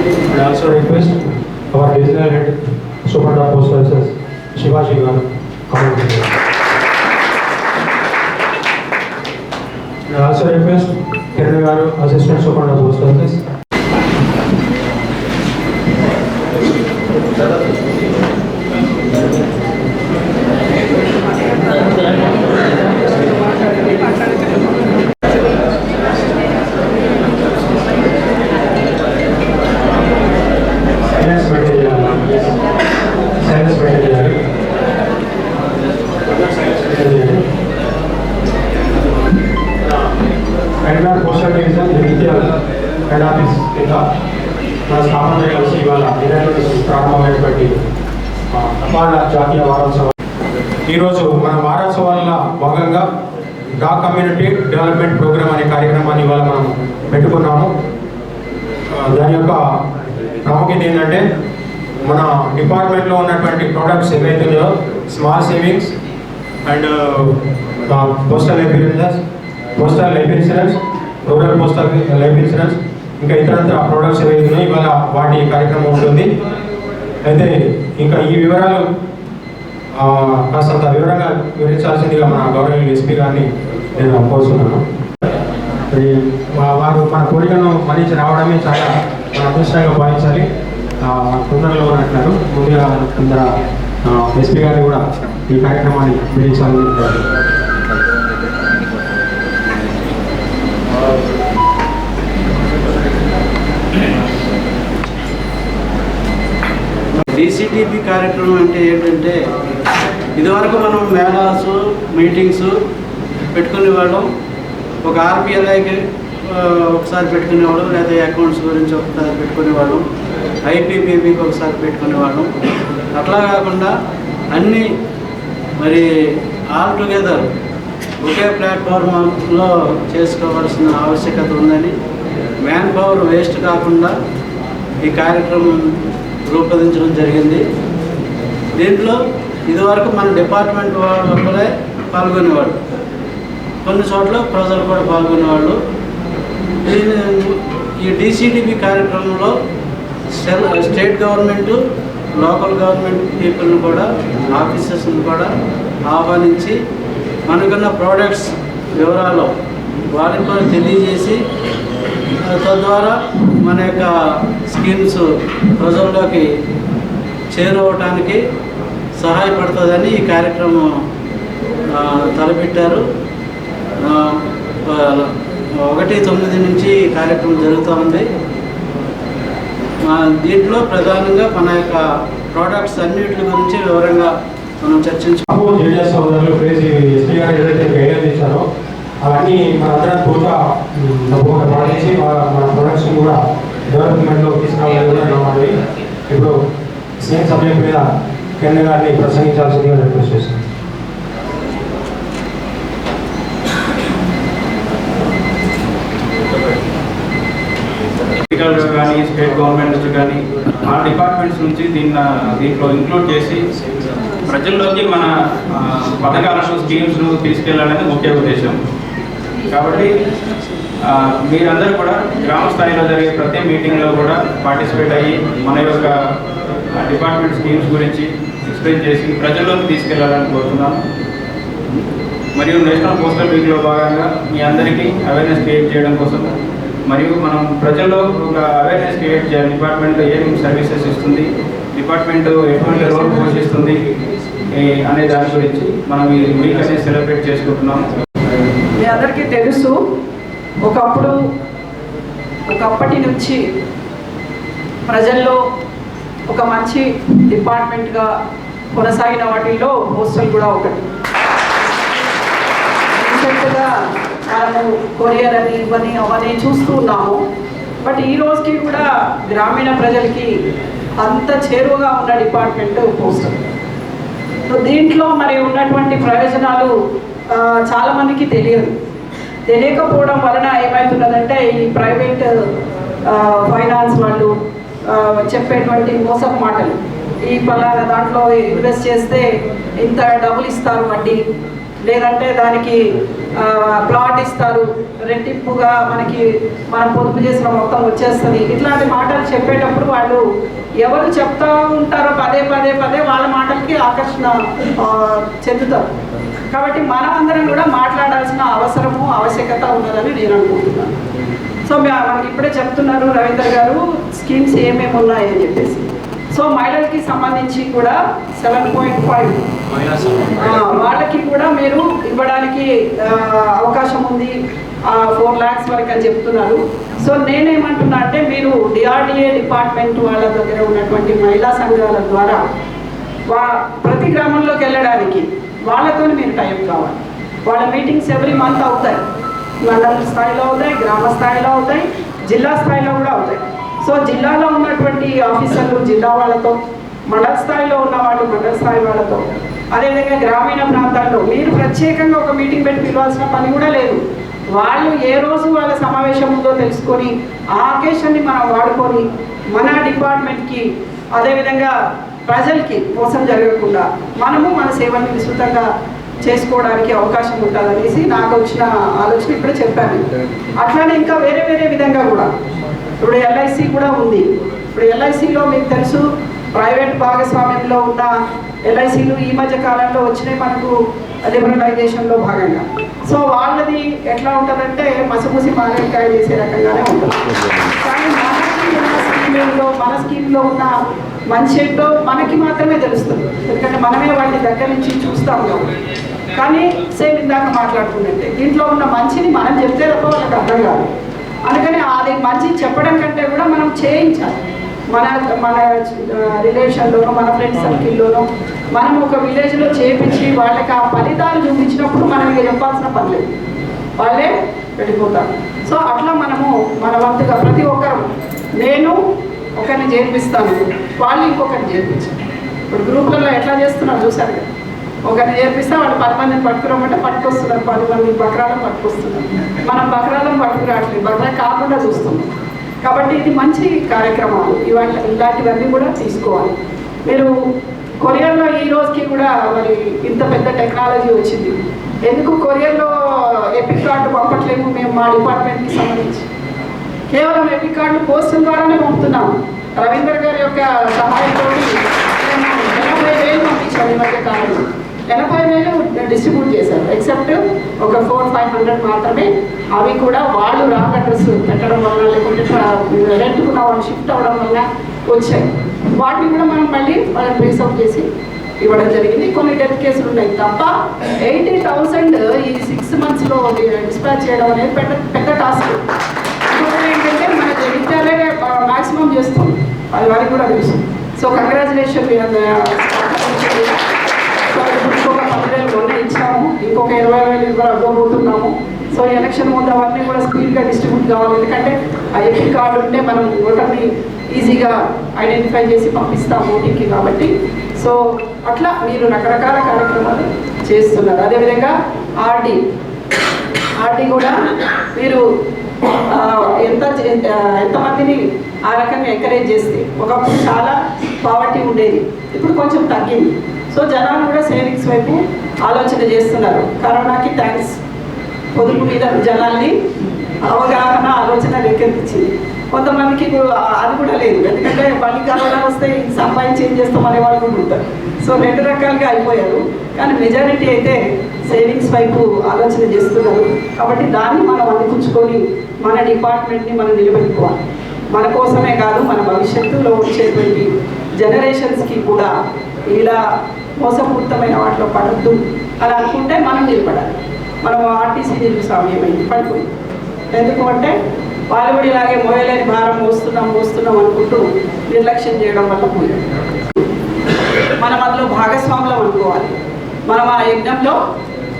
And I also request our divisional head, Superintendent of Post Offices, Shivaji Garu, comment. And I also request Kiran Garu, Assistant Superintendent of Post Offices. Postal division Jagtial head office కింద మన స్థాపన కలిసి ఇవాళ ప్రారంభమైనటువంటి తపాలా జాతీయ వారోత్సవం. ఈరోజు మన వారోత్సవాల భాగంగా డా కమ్యూనిటీ డెవలప్మెంట్ ప్రోగ్రామ్ అనే కార్యక్రమాన్ని ఇవాళ మనం పెట్టుకున్నాము. దాని యొక్క ప్రాముఖ్యత ఏంటంటే మన డిపార్ట్మెంట్లో ఉన్నటువంటి ప్రొడక్ట్స్ ఏవైతున్నాయో small savings and postal life insurance, rural postal life insurance, ఇంకా ఇతరత్ర ప్రోడక్ట్స్ ఏవైతున్నాయో ఇవాళ వాటి కార్యక్రమం ఉంటుంది. అయితే ఇంకా ఈ వివరాలు కాస్తంత వివరంగా వివరించాల్సిందిగా మన గవర్నమెంట్ ఎస్పీ గారిని నేను కోరుతున్నాను. వారు మన కోరికను మరించి రావడమే చాలా మన అదృష్టంగా భావించాలి. తొందరలో అంటున్నారు. ముందుగా తొందర ఎస్పీ గారిని కూడా ఈ కార్యక్రమాన్ని వివరించాలని డీసీటీపీ కార్యక్రమం అంటే ఏంటంటే ఇదివరకు మనం మేళాస్ మీటింగ్స్ పెట్టుకునేవాళ్ళం. ఒక ఆర్పిఎల్ఐకి ఒకసారి పెట్టుకునేవాళ్ళం, లేదా అకౌంట్స్ గురించి ఒకసారి పెట్టుకునేవాళ్ళం, ఐపీపీబీకి ఒకసారి పెట్టుకునేవాళ్ళం. అట్లా కాకుండా అన్నీ మరి ఆల్ టుగెదర్ ఒకే ప్లాట్ఫామ్లో చేసుకోవాల్సిన ఆవశ్యకత ఉందని మ్యాన్ పవర్ వేస్ట్ కాకుండా ఈ కార్యక్రమం రూపొందించడం జరిగింది. దీంట్లో ఇదివరకు మన డిపార్ట్మెంట్ వాళ్ళే పాల్గొనేవాళ్ళు, కొన్ని చోట్ల ప్రజలు కూడా పాల్గొనేవాళ్ళు. ఈ డీసీటీపీ కార్యక్రమంలో స్టేట్ గవర్నమెంటు, లోకల్ గవర్నమెంట్ పీపుల్ని కూడా, ఆఫీసర్స్ని కూడా ఆహ్వానించి మనకున్న ప్రోడక్ట్స్ వివరాలు వారికి కూడా తెలియజేసి తద్వారా మన యొక్క స్కీమ్స్ ప్రజల్లోకి చేరవటానికి సహాయపడుతుందని ఈ కార్యక్రమం తలపెట్టారు. 1-9 నుంచి ఈ కార్యక్రమం జరుగుతూ ఉంది. దీంట్లో ప్రధానంగా మన యొక్క ప్రోడక్ట్స్ అన్నిటి గురించి వివరంగా మనం చర్చించుకో. ఎస్పీ గారు ఏదైతే గైడెన్స్ ఇచ్చారో అవన్నీ మనందరం పూర్తిగా పాటించి మన ప్రొడక్ట్స్ని కూడా డెవలప్మెంట్లో తీసుకురావాలి. ఇప్పుడు సేమ్ సబ్జెక్ట్ మీద కిరణ్ గారిని ప్రసంగించాల్సిందిగా రిక్వెస్ట్ చేస్తున్నాను. కానీ స్టేట్ గవర్నమెంట్ నుంచి కానీ మన డిపార్ట్మెంట్స్ నుంచి దీంట్లో ఇంక్లూడ్ చేసి ప్రజల్లోకి మన పథకాలను, స్కీమ్స్ను తీసుకెళ్లాలనేది ముఖ్య ఉద్దేశం. కాబట్టి మీరందరూ కూడా గ్రామ స్థాయిలో జరిగే ప్రతి మీటింగ్లో కూడా పార్టిసిపేట్ అయ్యి మన యొక్క డిపార్ట్మెంట్ స్కీమ్స్ గురించి ఎక్స్ప్లెయిన్ చేసి ప్రజల్లోకి తీసుకెళ్లాలని కోరుతున్నాను. మరియు నేషనల్ పోస్టల్ వీక్లో భాగంగా మీ అందరికీ అవేర్నెస్ క్రియేట్ చేయడం కోసం మరియు మనం ప్రజల్లో ఒక అవేర్నెస్ క్రియేట్ చేయాలి. డిపార్ట్మెంట్ ఏం సర్వీసెస్ ఇస్తుంది, డిపార్ట్మెంట్ ఎటువంటి రోల్ పోషిస్తుంది అనే దాని గురించి మనం ఈ వీక్ అనేది సెలబ్రేట్ చేసుకుంటున్నాము. మీ అందరికీ తెలుసు, ఒకప్పటి నుంచి ప్రజల్లో ఒక మంచి డిపార్ట్మెంట్గా కొనసాగిన వాటిల్లో పోస్టల్ కూడా ఒకటి. రీసెంట్గా మనము కొరియర్ అని ఇవన్నీ అవన్నీ చూస్తూ ఉన్నాము. బట్ ఈ రోజుకి కూడా గ్రామీణ ప్రజలకి అంత చేరువగా ఉన్న డిపార్ట్మెంట్ పోస్టల్. సో దీంట్లో మరి ఉన్నటువంటి ప్రయోజనాలు చాలామందికి తెలియకపోవడం వలన ఏమవుతున్నదంటే ఈ ప్రైవేట్ ఫైనాన్స్ వాళ్ళు చెప్పేటువంటి మోసపు మాటలు, ఈ పలానా దాంట్లో ఇన్వెస్ట్ చేస్తే ఇంత డబ్బులు ఇస్తారు వడ్డీ, లేదంటే దానికి ప్లాట్ ఇస్తారు, రెట్టింపుగా మనం పొదుపు చేసిన మొత్తం వచ్చేస్తుంది. ఇట్లాంటి మాటలు చెప్పేటప్పుడు వాళ్ళు ఎవరు చెప్తా ఉంటారో పదే వాళ్ళ మాటలకి ఆకర్షణ చెందుతారు. కాబట్టి మనమందరం కూడా మాట్లాడాల్సిన అవసరము ఆవశ్యకత ఉన్నదని నేను అనుకుంటున్నాను. సో మనకి ఇప్పుడే చెప్తున్నారు రవీంద్ర గారు స్కీమ్స్ ఏమేమి ఉన్నాయని చెప్పేసి. సో మహిళలకి సంబంధించి కూడా 7.5 వాళ్ళకి కూడా మీరు ఇవ్వడానికి అవకాశం ఉంది, 4 lakhs వరకు అని చెప్తున్నారు. సో నేనేమంటున్నా అంటే మీరు DRDA డిపార్ట్మెంట్ వాళ్ళ దగ్గర ఉన్నటువంటి మహిళా సంఘాల ద్వారా ప్రతి గ్రామంలోకి వెళ్ళడానికి వాళ్ళతో మీరు టైం కావాలి. వాళ్ళ మీటింగ్స్ ఎవ్రీ మంత్ అవుతాయి, మండల స్థాయిలో అవుతాయి, గ్రామ స్థాయిలో అవుతాయి, జిల్లా స్థాయిలో కూడా అవుతాయి. సో జిల్లాలో ఉన్నటువంటి ఆఫీసర్లు జిల్లా వాళ్ళతో, మండల స్థాయిలో ఉన్న వాళ్ళు మండల స్థాయి వాళ్ళతో, అదేవిధంగా గ్రామీణ ప్రాంతాల్లో మీరు ప్రత్యేకంగా ఒక మీటింగ్ పెట్టి పిలవాల్సిన పని కూడా లేదు. వాళ్ళు ఏ రోజు వాళ్ళ సమావేశం ఉందో తెలుసుకొని ఆ అకేషన్ని మనం వాడుకొని మన డిపార్ట్మెంట్కి అదేవిధంగా ప్రజలకి మోసం జరగకుండా మనము మన సేవల్ని విస్తృతంగా చేసుకోవడానికి అవకాశం ఉంటుందనేసి నాకు వచ్చిన ఆలోచన ఇప్పుడే చెప్పాను. అట్లానే ఇంకా వేరే విధంగా కూడా ఇప్పుడు LIC కూడా ఉంది. ఇప్పుడు LICలో మీకు తెలుసు ప్రైవేట్ భాగస్వామ్యంలో ఉన్న LICలు ఈ మధ్య కాలంలో వచ్చినాయి మనకు లిబరలైజేషన్లో భాగంగా. సో వాళ్ళది ఎట్లా ఉంటుందంటే మసిమూసి మారేకాయ చేసే రకంగానే ఉంటుంది. కానీ మన స్కీమ్లో ఉన్న మంచి ఏంటో మనకి మాత్రమే తెలుస్తుంది, ఎందుకంటే మనమే వాటిని దగ్గర నుంచి చూస్తాం కాబట్టి. కానీ సేమ్ ఇందాక మాట్లాడుతుందంటే దీంట్లో ఉన్న మంచిని మనం చెప్తే తప్ప వాళ్ళకి అర్థం కాదు. అందుకని అది మంచి చెప్పడం కంటే కూడా మనం చేయించాలి. మన రిలేషన్లోనో మన ఫ్రెండ్స్ సర్కిల్లోనో మనం ఒక విలేజ్లో చేయించి వాళ్ళకి ఆ ఫలితాలు చూపించినప్పుడు మనం ఇక చెప్పాల్సిన పని లేదు, వాళ్ళే వెళ్ళిపోతారు. సో అట్లా మనము మన వంతుగా ప్రతి ఒక్కరు, నేను ఒకరిని చేర్పిస్తాను, వాళ్ళు ఇంకొకరిని చేర్పించారు. ఇప్పుడు గ్రూప్లలో ఎట్లా చేస్తున్నారు చూసారు కదా, ఒకరిని చేర్పిస్తే వాళ్ళు 10 మందిని పట్టుకురమ్మంటే పట్టుకొస్తున్నారు, 10 మంది బక్రాలను పట్టుకొస్తున్నారు. మనం బక్రాలను పట్టుకురావట్లేదు, బక్రా కాకుండా చూస్తున్నాం. కాబట్టి ఇది మంచి కార్యక్రమాలు, ఇలాంటివన్నీ కూడా తీసుకోవాలి. మీరు కొరియర్లో ఈ రోజుకి కూడా మరి ఇంత పెద్ద టెక్నాలజీ వచ్చింది, ఎందుకు కొరియర్లో ఎపిక్ కార్డు పంపట్లేము మేము మా డిపార్ట్మెంట్కి సంబంధించి? కేవలం ఎపిక్ కార్డులు పోస్టుల ద్వారానే పంపుతున్నాము. రవీంద్ర గారి యొక్క సహాయంతో మేము 80,000 పంపించాము ఈ మధ్య కాలంలో. 80,000 డిస్ట్రిబ్యూట్ చేశారు, ఎక్సెప్ట్ ఒక 400-500 మాత్రమే. అవి కూడా వాళ్ళు రాంగ్ అడ్రస్ పెట్టడం వల్ల లేకుంటే రెంట్కున్న వాళ్ళు షిఫ్ట్ అవ్వడం వల్ల వచ్చాయి. వాటిని కూడా మనం మళ్ళీ వాళ్ళని ట్రేస్అవుట్ చేసి ఇవ్వడం జరిగింది. కొన్ని డెత్ కేసులు ఉన్నాయి తప్ప 80,000 ఈ 6 monthsలో డిస్పాచ్ చేయడం అనేది పెద్ద టాస్క్. ఏంటంటే మన జగిత్యాలే మ్యాక్సిమం చేస్తాం, అది వారికి కూడా తెలుసు. So congratulation. ఇంకొక 10,000 మొన్న ఇచ్చాము, ఇంకొక 20,000 కూడా అవ్వబోతున్నాము. సో ఎలక్షన్ ముందు అవన్నీ కూడా స్పీడ్గా డిస్ట్రిబ్యూట్ కావాలి, ఎందుకంటే ఆ ఎపిక్ కార్డు ఉంటే మనం ఓటర్ని ఈజీగా ఐడెంటిఫై చేసి పంపిస్తాం ఓటింగ్కి కాబట్టి. సో అట్లా మీరు రకరకాల కార్యక్రమాలు చేస్తున్నారు. అదేవిధంగా ఆర్డీ కూడా మీరు ఎంతమందిని ఆ రకంగా ఎంకరేజ్ చేస్తే, ఒకప్పుడు చాలా పావర్టీ ఉండేది, ఇప్పుడు కొంచెం తగ్గింది. సో జనాలు కూడా సేవింగ్స్ వైపు ఆలోచన చేస్తున్నారు. కరోనాకి థ్యాంక్స్, పొదుపు మీద జనాల్ని అవగాహన ఆలోచన రేకెత్తించింది. కొంతమందికి అది కూడా లేదు, ఎందుకంటే మళ్ళీ కరోనా వస్తే సంపాదించి ఏం చేస్తాం అనే వాళ్ళు కూడా ఉంటారు. సో 2 రకాలుగా అయిపోయారు. కానీ మెజారిటీ అయితే సేవింగ్స్ వైపు ఆలోచన చేస్తున్నారు. కాబట్టి దాన్ని మనం అందిపుచ్చుకొని మన డిపార్ట్మెంట్ని మనం నిలబెట్టుకోవాలి. మన కోసమే కాదు, మన భవిష్యత్తులో వచ్చేటువంటి జనరేషన్స్కి కూడా ఇలా మోసపూరితమైన వాటిలో పడద్దు అని అనుకుంటే మనం నిలబడాలి. మనం ఆర్టీసీ చూసాం, ఏమైంది, పడిపోయింది. ఎందుకు అంటే వాళ్ళు కూడా ఇలాగే మోయలేని భారం మోస్తున్నాం అనుకుంటూ నిర్లక్ష్యం చేయడం వల్ల పోయాడు. మనం అందులో భాగస్వాములం అనుకోవాలి. మనం ఆ యజ్ఞంలో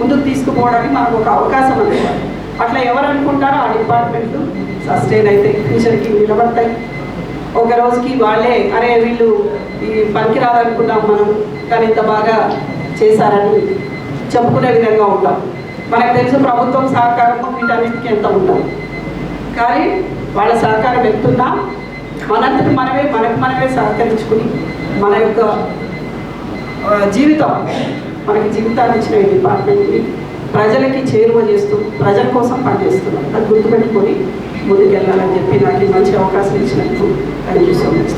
ముందుకు తీసుకుపోవడానికి మనకు ఒక అవకాశం అనుకోవాలి. అట్లా ఎవరు అనుకుంటారో ఆ డిపార్ట్మెంట్లు సస్టైన్ అయితే ఫ్యూచర్కి నిలబడతాయి. ఒక రోజుకి వాళ్ళే అరే వీళ్ళు ఈ పనికిరాదనుకున్నాం మనం, కానీ ఇంత బాగా చేశారని చెప్పుకునే విధంగా ఉంటాం. మనకు తెలుసు ప్రభుత్వం సహకారము వీటన్నిటికీ ఎంత ఉంటాం, కానీ వాళ్ళ సహకారం ఎంతున్నా మనంతటి మనమే సహకరించుకుని మన యొక్క జీవితం మనకి జీవితాన్ని ఇచ్చిన ఈ డిపార్ట్మెంట్ని ప్రజలకి చేరువ చేస్తూ ప్రజల కోసం పనిచేస్తున్నాం. అది గుర్తుపెట్టుకొని ముందుకెళ్ళాలని చెప్పి నాకు ఈ మంచి అవకాశం ఇచ్చినందుకు థ్యాంక్ యూ సో మచ్.